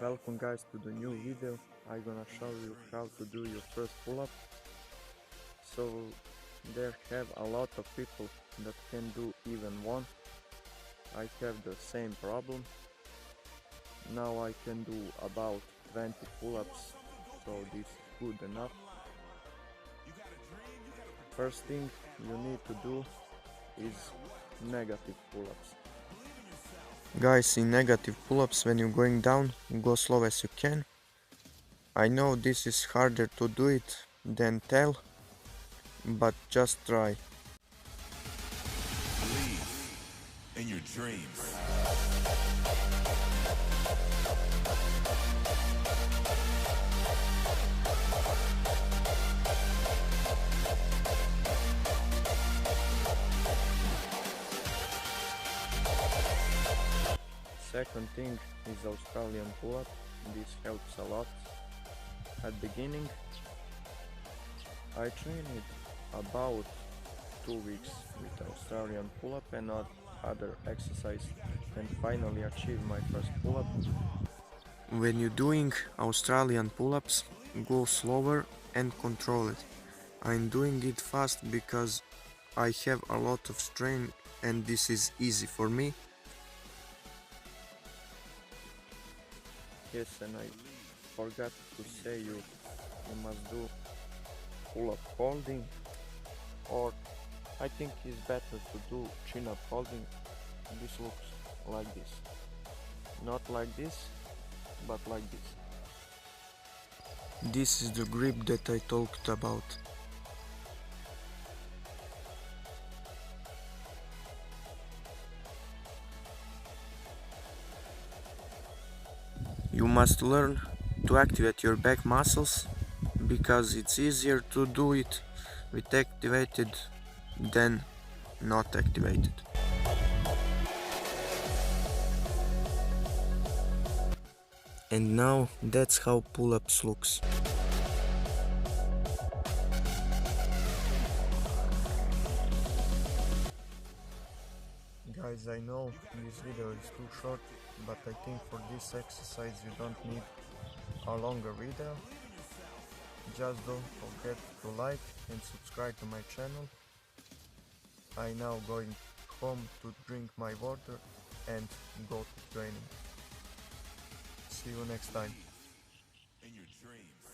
Welcome guys to the new video. I'm gonna show you how to do your first pull-up. So there have a lot of people that can do even one. I have the same problem. Now I can do about 20 pull-ups, so this is good enough. First thing you need to do is negative pull-ups. Guys, in negative pull-ups, when you're going down, go slow as you can. I know this is harder to do it than tell, but just try. Believe in your dreams. Second thing is Australian pull-up. This helps a lot. At beginning, I trained about 2 weeks with Australian pull-up and other exercise, and finally achieved my first pull-up. When you're doing Australian pull-ups, go slower and control it. I'm doing it fast because I have a lot of strain and this is easy for me. Yes, and I forgot to say you must do pull-up holding, or I think it's better to do chin-up holding. This looks like this. Not like this, but like this. This is the grip that I talked about. You must learn to activate your back muscles because it's easier to do it with activated than not activated. And now that's how pull-ups looks. Guys, I know this video is too short, but I think for this exercise you don't need a longer video. Just don't forget to like and subscribe to my channel. I now going home to drink my water and go to training. See you next time. In your dreams.